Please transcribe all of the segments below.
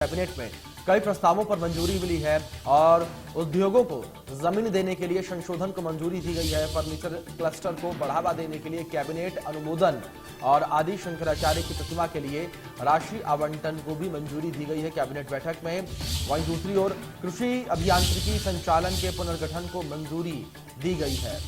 Cabinet में कई प्रस्तावों पर मंजूरी मिली है और उद्योगों को जमीन देने के लिए संशोधन को मंजूरी दी गई है। फर्नीचर क्लस्टर को बढ़ावा देने के लिए कैबिनेट अनुमोदन और आदि शंकराचार्य की प्रतिमा के लिए राशि आवंटन को भी मंजूरी दी गई है कैबिनेट बैठक में। वहीं दूसरी ओर कृषि अभियांत्रिकी संचालन के पुनर्गठन को मंजूरी दी गई है।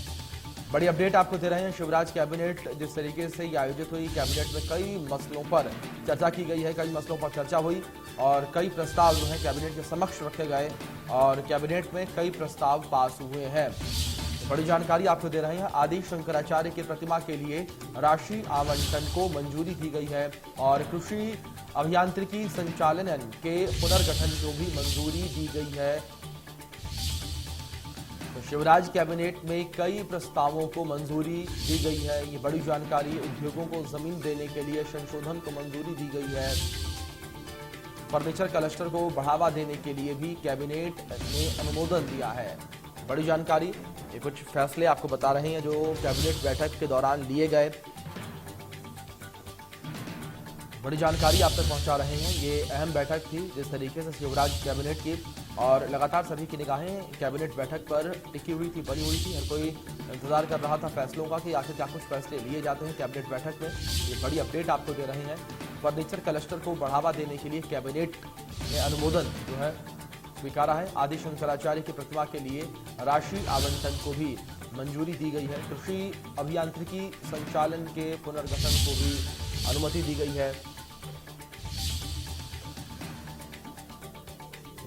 बड़ी अपडेट आपको दे रहे हैं। शिवराज कैबिनेट जिस तरीके से ये आयोजित हुई, कैबिनेट में कई मसलों पर चर्चा की गई है, कई मसलों पर चर्चा हुई और कई प्रस्ताव जो है कैबिनेट के समक्ष रखे गए और कैबिनेट में कई प्रस्ताव पास हुए हैं। बड़ी जानकारी आपको दे रहे हैं। आदि शंकराचार्य की प्रतिमा के लिए राशि आवंटन को मंजूरी दी गई है और कृषि अभियांत्रिकी संचालन के पुनर्गठन को भी मंजूरी दी गई है। तो शिवराज कैबिनेट में कई प्रस्तावों को मंजूरी दी गई है। ये बड़ी जानकारी। उद्योगों को जमीन देने के लिए संशोधन को मंजूरी दी गई है। फर्नीचर क्लस्टर को बढ़ावा देने के लिए भी कैबिनेट ने अनुमोदन दिया है। बड़ी जानकारी। ये कुछ फैसले आपको बता रहे हैं जो कैबिनेट बैठक के दौरान लिए गए। बड़ी जानकारी आप तक पहुंचा रहे हैं। ये अहम बैठक थी जिस तरीके से शिवराज कैबिनेट की और लगातार सभी की निगाहें कैबिनेट बैठक पर टिकी हुई थी, बनी हुई थी। हर कोई इंतजार कर रहा था फैसलों का कि आखिर क्या कुछ फैसले लिए जाते हैं कैबिनेट बैठक में। ये बड़ी अपडेट आपको दे रहे हैं। फर्नीचर क्लस्टर को बढ़ावा देने के लिए कैबिनेट ने अनुमोदन जो है स्वीकारा है। आदि शंकराचार्य की प्रतिमा के लिए राशि आवंटन को भी मंजूरी दी गई है। कृषि अभियांत्रिकी संचालन के पुनर्गठन को भी अनुमति दी गई है।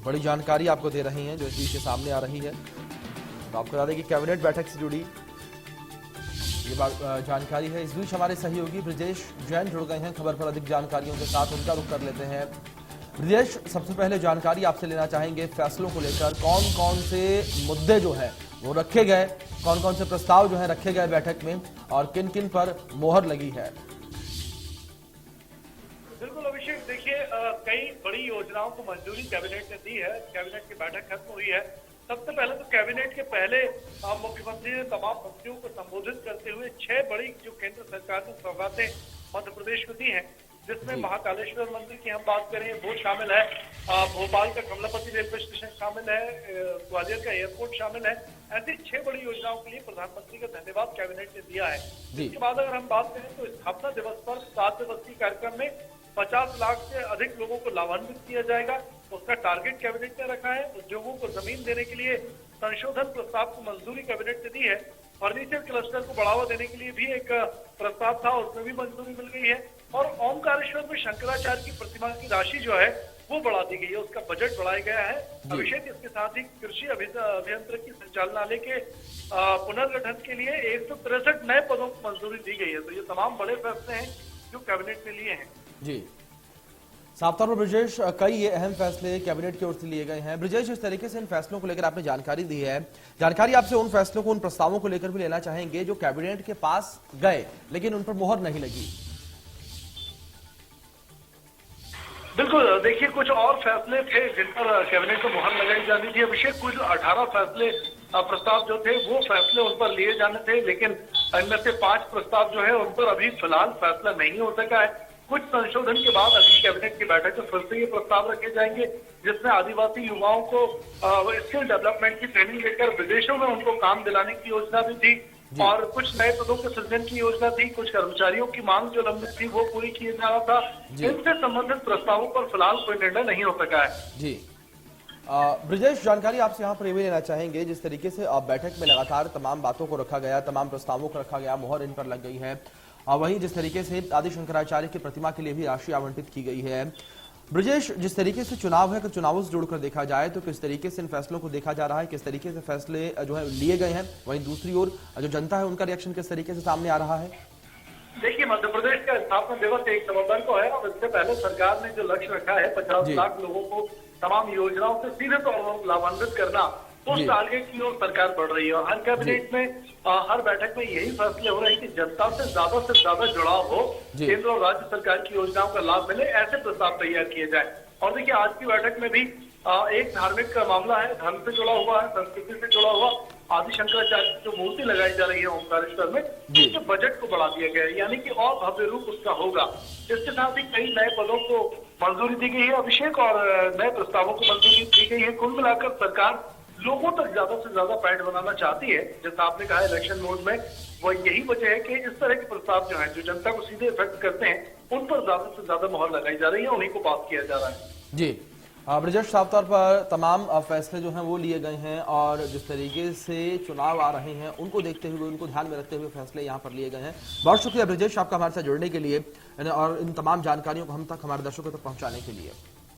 बड़ी जानकारी आपको दे रहे हैं जो इस बीच के सामने आ रही है। तो आपको बता दें कि कैबिनेट बैठक से जुड़ी ये जानकारी है। इस बीच हमारे सहयोगी ब्रजेश जैन जुड़ गए हैं खबर पर अधिक जानकारियों के साथ। उनका रुख कर लेते हैं। ब्रजेश, सबसे पहले जानकारी आपसे लेना चाहेंगे फैसलों को लेकर। कौन कौन से मुद्दे जो है वो रखे गए, कौन कौन से प्रस्ताव जो है रखे गए बैठक में और किन किन पर मोहर लगी है? बिल्कुल अभिषेक, देखिए कई बड़ी योजनाओं को मंजूरी कैबिनेट ने दी है। कैबिनेट की बैठक खत्म हुई है। सबसे पहले तो कैबिनेट के पहले मुख्यमंत्री ने तमाम मंत्रियों को संबोधित करते हुए 6 बड़ी जो केंद्र सरकार ने सौगातें मध्य प्रदेश को दी हैं, जिसमें महाकालेश्वर मंदिर की हम बात करें वो शामिल है, भोपाल का कमलापति रेलवे स्टेशन शामिल है, ग्वालियर का एयरपोर्ट शामिल है। ऐसी 6 बड़ी योजनाओं के लिए प्रधानमंत्री का धन्यवाद कैबिनेट ने दिया है। इसके बाद अगर हम बात करें तो स्थापना दिवस पर 7 दिवसीय कार्यक्रम में 50 लाख से अधिक लोगों को लाभान्वित किया जाएगा। उसका टारगेट कैबिनेट ने रखा है। उद्योगों को जमीन देने के लिए संशोधन प्रस्ताव को मंजूरी कैबिनेट ने दी है। फर्नीचर क्लस्टर को बढ़ावा देने के लिए भी एक प्रस्ताव था, उसमें भी मंजूरी मिल गई है। और ओमकारेश्वर में शंकराचार्य की प्रतिमा की राशि जो है वो बढ़ा दी गई है, उसका बजट बढ़ाया गया है। अभिषेक, इसके साथ ही कृषि अभियंत्रिकी संचालनालय के पुनर्गठन के लिए 163 नए पदों को मंजूरी दी गई है। तो ये तमाम बड़े फैसले हैं जो कैबिनेट ने लिए हैं। जी, साफ तौर पर ब्रजेश, कई ये अहम फैसले कैबिनेट की ओर से लिए गए हैं। ब्रजेश, इस तरीके से इन फैसलों को लेकर आपने जानकारी दी है। जानकारी आपसे उन फैसलों को, उन प्रस्तावों को लेकर भी लेना चाहेंगे जो कैबिनेट के पास गए लेकिन उन पर मोहर नहीं लगी। बिल्कुल, देखिए कुछ और फैसले थे जिन पर कैबिनेट को मोहर लगाई जानी थी। अभिषेक, कुल 18 फैसले प्रस्ताव जो थे वो फैसले उन पर लिए जाने थे, लेकिन इनमें से 5 प्रस्ताव जो है उन पर अभी फिलहाल फैसला नहीं हो सका है। कुछ संशोधन के बाद अभी कैबिनेट की बैठक में फिर से ये प्रस्ताव रखे जाएंगे, जिसमें आदिवासी युवाओं को स्किल डेवलपमेंट की ट्रेनिंग देकर विदेशों में उनको काम दिलाने की योजना भी थी और कुछ नए पदों के सृजन की योजना थी। कुछ कर्मचारियों की मांग जो लंबित थी वो पूरी किए जा रहा था। इनसे संबंधित प्रस्तावों पर फिलहाल कोई निर्णय नहीं हो सका है। जी, ब्रजेश, जानकारी आपसे यहाँ पर ये भी लेना चाहेंगे जिस तरीके से बैठक में लगातार तमाम बातों को रखा गया, तमाम प्रस्तावों को रखा गया, मोहर इन पर लग गई है और वहीं जिस तरीके से आदि शंकराचार्य की प्रतिमा के लिए भी राशि आवंटित की गई है। ब्रजेश, जिस तरीके से चुनाव है, चुनावों से जोड़कर देखा जाए तो किस तरीके से इन फैसलों को देखा जा रहा है, किस तरीके से फैसले जो है लिए गए हैं, वहीं दूसरी ओर जो जनता है उनका रिएक्शन किस तरीके से सामने आ रहा है? देखिए, मध्य प्रदेश का स्थापना दिवस 1 नवंबर को है और इससे पहले सरकार ने जो लक्ष्य रखा है 50 लाख लोगों को तमाम योजनाओं से सीधे तौर पर लाभान्वित करना, उस टारगेट की ओर सरकार बढ़ रही है। और हर कैबिनेट में हर बैठक में यही फैसले हो रहे हैं कि जनता से ज्यादा जुड़ाव हो, केंद्र और राज्य सरकार की योजनाओं का लाभ मिले, ऐसे प्रस्ताव तैयार किए जाए। और देखिए, आज की बैठक में भी एक धार्मिक का मामला है, धर्म से जुड़ा हुआ है, संस्कृति से जुड़ा हुआ, आदि शंकराचार्य की जो मूर्ति लगाई जा रही है ओमकारेश्वर में, उसके बजट को बढ़ा दिया गया है, यानी कि और भव्य रूप उसका होगा। इसके साथ ही कई नए पदों को मंजूरी दी गई है अभिषेक, और नए प्रस्तावों को मंजूरी दी गई है। कुल मिलाकर सरकार लोगों तक ज्यादा से ज्यादा पॉइंट बनाना चाहती है। जैसा आपने कहा इलेक्शन मोड में, वो यही वजह है कि इस तरह के प्रस्ताव जो है, जो जनता को सीधे इफेक्ट करते हैं, उन पर ज्यादा से ज्यादा मोहर लगाई जा रही है, उन्हीं को पास किया जा रहा है। जी ब्रजेश, साफ तौर पर तमाम फैसले जो हैं वो लिए गए हैं और जिस तरीके से चुनाव आ रहे हैं उनको देखते हुए, उनको ध्यान में रखते हुए फैसले यहाँ पर लिए गए हैं। बहुत शुक्रिया ब्रजेश आपका हमारे साथ जुड़ने के लिए और इन तमाम जानकारियों को हम तक, हमारे दर्शकों तक पहुँचाने के लिए।